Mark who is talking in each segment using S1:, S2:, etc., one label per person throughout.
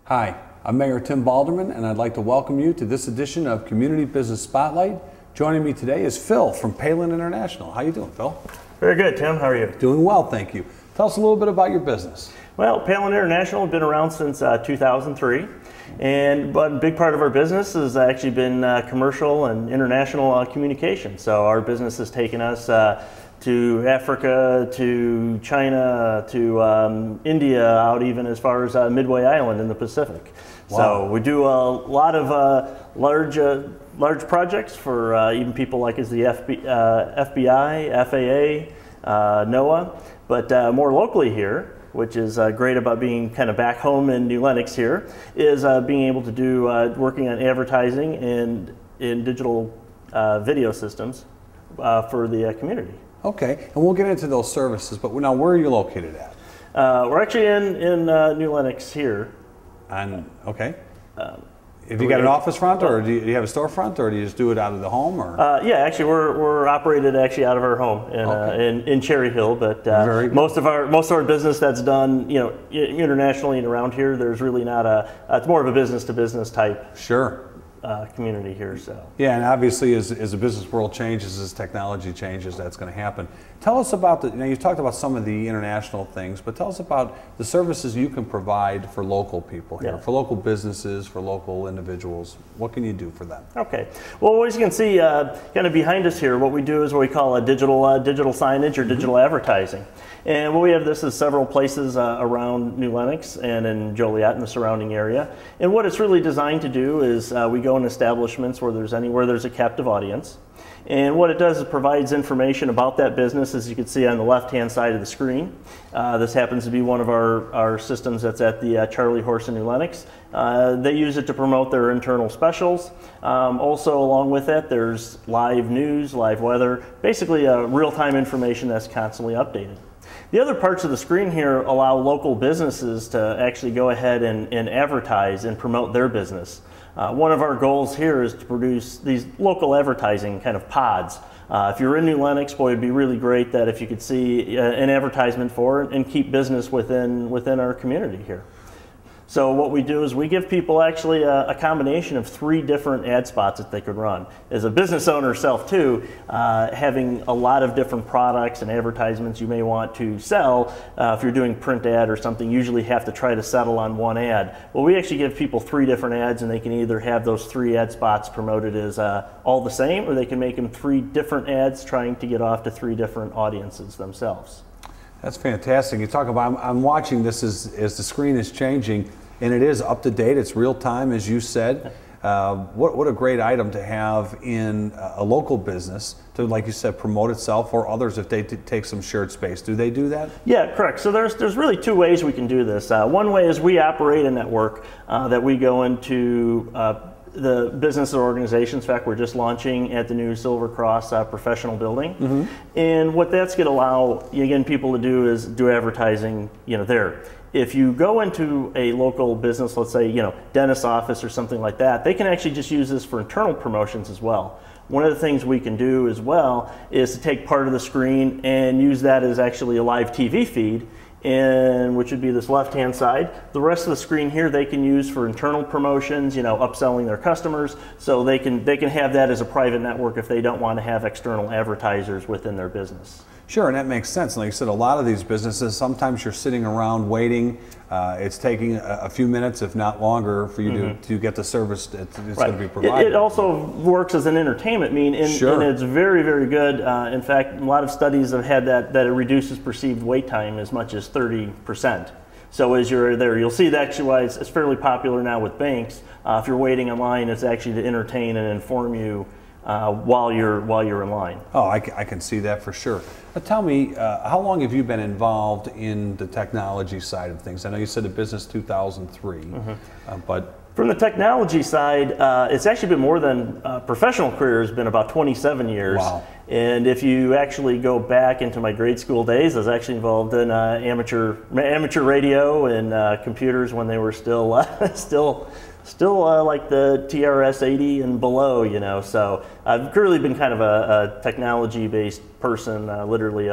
S1: Hi, I'm Mayor Tim Balderman, and I'd like to welcome you to this edition of Community Business Spotlight. Joining me today is Phil from Pallyn International. How you doing, Phil?
S2: Very good, Tim. How are you?
S1: Doing well, thank you. Tell us a little bit about your business.
S2: Well, Pallyn International has been around since 2003, but a big part of our business has actually been commercial and international communication. So our business has taken us to Africa, to China, to India, out even as far as Midway Island in the Pacific. Wow. So we do a lot of large projects for even people like as the FBI, FAA, NOAA, but more locally here, which is great about being kind of back home in New Lenox here, is being able to do working on advertising and in digital video systems for the community.
S1: Okay, and we'll get into those services, but now where are you located at?
S2: We're actually in New Lenox here.
S1: Okay. Have you got an office front, or do you have a storefront, or do you just do it out of the home? Or?
S2: Yeah, actually, we're operated actually out of our home in Cherry Hill. But most of our business that's done, internationally and around here, there's really not it's more of a business to business type.
S1: Sure.
S2: Community here. So
S1: yeah, and obviously as the business world changes, as technology changes, that's going to happen. Tell us about you talked about some of the international things, but tell us about the services you can provide for local people here, for local businesses, for local individuals. What can you do for them? Okay,
S2: well, as you can see kind of behind us here, what we do is what we call a digital signage or digital advertising. And what we have this is several places around New Lenox and in Joliet and the surrounding area. And what it's really designed to do is we go in establishments where there's a captive audience. And what it does is provides information about that business, as you can see on the left-hand side of the screen. This happens to be one of our systems that's at the Charlie Horse in New Lenox. They use it to promote their internal specials. Also, along with it, there's live news, live weather, basically real-time information that's constantly updated. The other parts of the screen here allow local businesses to actually go ahead and advertise and promote their business. One of our goals here is to produce these local advertising kind of pods. If you're in New Lenox, boy, it'd be really great that if you could see an advertisement for it and keep business within our community here. So what we do is we give people actually a combination of 3 different ad spots that they could run. As a business owner self too, having a lot of different products and advertisements you may want to sell, if you're doing print ad or something, usually have to try to settle on one ad. Well, we actually give people 3 different ads, and they can either have those 3 ad spots promoted as all the same, or they can make them 3 different ads trying to get off to 3 different audiences themselves.
S1: That's fantastic. You talk about, I'm watching this as the screen is changing, and it is up to date. It's real time, as you said. What a great item to have in a local business to, like you said, promote itself, or others if they take some shared space. Do they do that?
S2: Yeah, correct. So there's really 2 ways we can do this. One way is we operate a network that we go into the business or organizations. In fact, we're just launching at the new Silver Cross professional building. And what that's going to allow, again, people to do is do advertising, there. If you go into a local business, let's say, dentist's office or something like that, they can actually just use this for internal promotions as well. One of the things we can do as well is to take part of the screen and use that as actually a live TV feed, which would be this left-hand side. The rest of the screen here they can use for internal promotions, upselling their customers, so they can have that as a private network if they don't want to have external advertisers within their business.
S1: Sure, and that makes sense. Like you said, a lot of these businesses, sometimes you're sitting around waiting. It's taking a few minutes, if not longer, for you to get the service that's going to be provided.
S2: It also works as an entertainment mean, and it's very, very good. In fact, a lot of studies have had that it reduces perceived wait time as much as 30%. So as you're there, you'll see that actually why it's fairly popular now with banks. If you're waiting online, it's actually to entertain and inform you while you're in line.
S1: Oh, I can see that for sure. But tell me, how long have you been involved in the technology side of things? I know you said the business 2003, but
S2: from the technology side, it's actually been more than professional career has been about 27 years.
S1: Wow.
S2: And if you actually go back into my grade school days, I was actually involved in amateur radio and computers when they were still like the TRS-80 and below, so I've really been kind of a technology-based person literally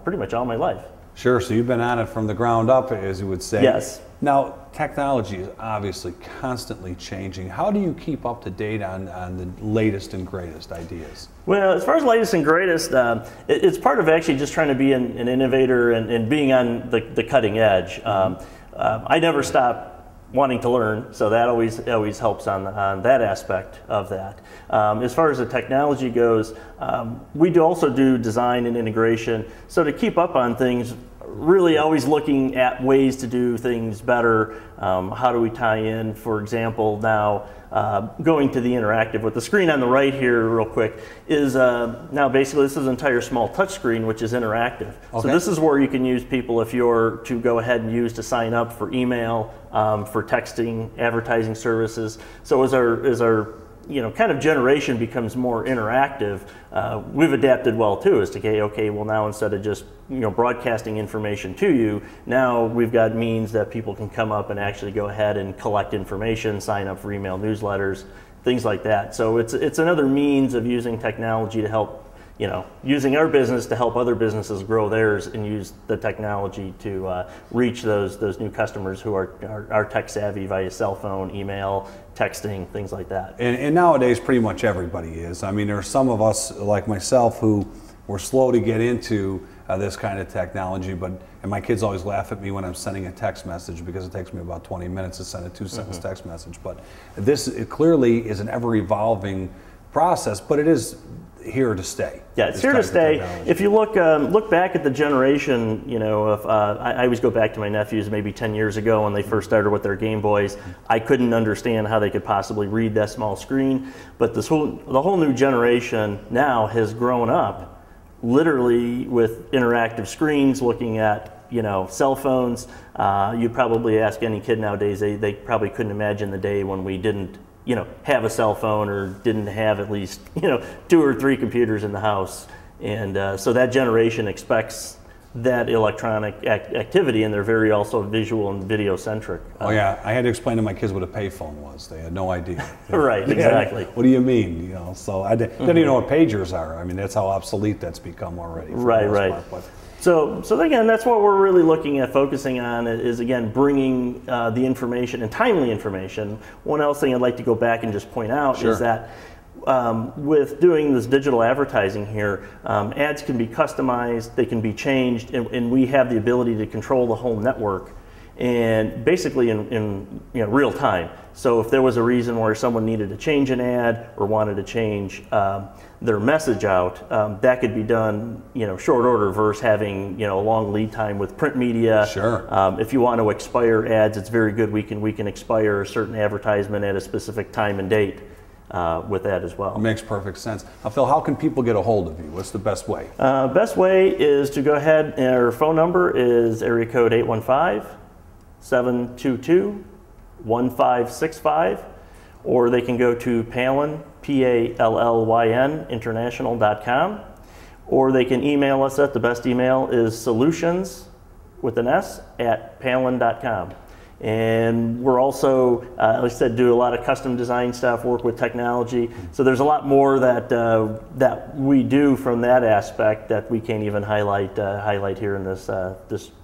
S2: pretty much all my life.
S1: Sure, so you've been on it from the ground up, as you would say.
S2: Yes.
S1: Now, technology is obviously constantly changing. How do you keep up to date on the latest and greatest ideas?
S2: Well, as far as latest and greatest, it's part of actually just trying to be an innovator and being on the cutting edge. I never stop wanting to learn, so that always helps on that aspect of that. As far as the technology goes, we also do design and integration, so to keep up on things, really always looking at ways to do things better. How do we tie in, for example, now going to the interactive with the screen on the right here real quick is now basically this is an entire small touch screen which is interactive. Okay. So this is where you can use people if you're to go ahead and use to sign up for email, for texting, advertising services. So as our kind of generation becomes more interactive, we've adapted well too, as to okay, well now instead of just broadcasting information to you, now we've got means that people can come up and actually go ahead and collect information, sign up for email newsletters, things like that. So it's another means of using technology to help, using our business to help other businesses grow theirs and use the technology to reach those new customers who are tech savvy via cell phone, email, texting, things like that.
S1: And nowadays pretty much everybody is. I mean, there are some of us like myself who were slow to get into this kind of technology, and my kids always laugh at me when I'm sending a text message because it takes me about 20 minutes to send a 2-sentence text message. But it clearly is an ever-evolving process, but it is here to stay.
S2: Yeah, it's here to stay. If you look back at the generation, I always go back to my nephews maybe 10 years ago when they first started with their Game Boys. I couldn't understand how they could possibly read that small screen, but the whole new generation now has grown up literally with interactive screens, looking at cell phones. You'd probably ask any kid nowadays, they probably couldn't imagine the day when we didn't have a cell phone or didn't have at least 2 or 3 computers in the house. And so that generation expects that electronic activity, and they're very also visual and video centric.
S1: Oh yeah, I had to explain to my kids what a payphone was. They had no idea.
S2: Right, exactly.
S1: What do you mean? So I didn't even know what pagers are. I mean, that's how obsolete that's become already.
S2: Right. So again, that's what we're really looking at, focusing on is again bringing the information and timely information. One else thing I'd like to go back and just point out is that with doing this digital advertising here, ads can be customized, they can be changed, and we have the ability to control the whole network, and basically in real time. So if there was a reason where someone needed to change an ad or wanted to change their message out, that could be done short order versus having a long lead time with print media.
S1: Sure.
S2: If you want to expire ads, it's very good. We can expire a certain advertisement at a specific time and date with that as well.
S1: It makes perfect sense. Now, Phil, how can people get a hold of you? What's the best way?
S2: Best way is to go ahead, and our phone number is area code 815-722-1565, or they can go to Pallyn, Pallyn, international.com, or they can email us at the best email is solutions with an S at Pallyn.com. And we're also, like I said, do a lot of custom design stuff, work with technology. So there's a lot more that we do from that aspect that we can't even highlight here in this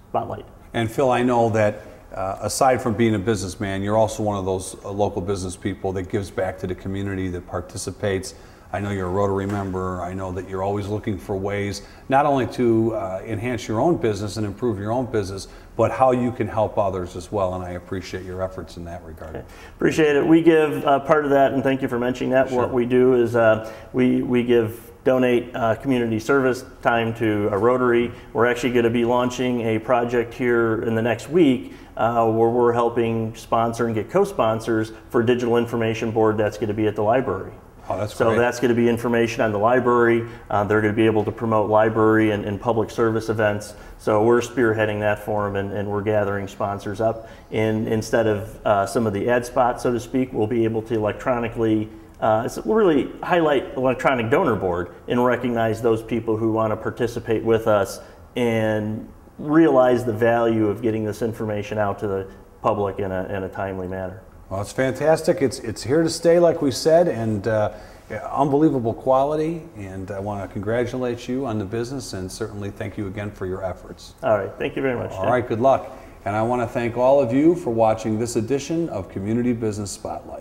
S2: spotlight.
S1: And Phil, I know that aside from being a businessman, you're also one of those local business people that gives back to the community, that participates. I know you're a Rotary member. I know that you're always looking for ways not only to enhance your own business and improve your own business, but how you can help others as well, and I appreciate your efforts in that regard.
S2: Okay. Appreciate it. We give part of that, and thank you for mentioning that. Sure. What we do is we donate community service time to a Rotary. We're actually going to be launching a project here in the next week where we're helping sponsor and get co-sponsors for a digital information board that's going to be at the library.
S1: Oh, that's
S2: so
S1: great.
S2: That's going to be information on the library. They're going to be able to promote library and public service events. So we're spearheading that for them, and we're gathering sponsors up. And instead of some of the ad spots, so to speak, we'll be able to electronically really highlight electronic donor board and recognize those people who want to participate with us and realize the value of getting this information out to the public in a timely manner.
S1: Well, it's fantastic. It's here to stay, like we said, and unbelievable quality. And I want to congratulate you on the business, and certainly thank you again for your efforts.
S2: All right. Thank you very much.
S1: All right. Good luck. And I want to thank all of you for watching this edition of Community Business Spotlight.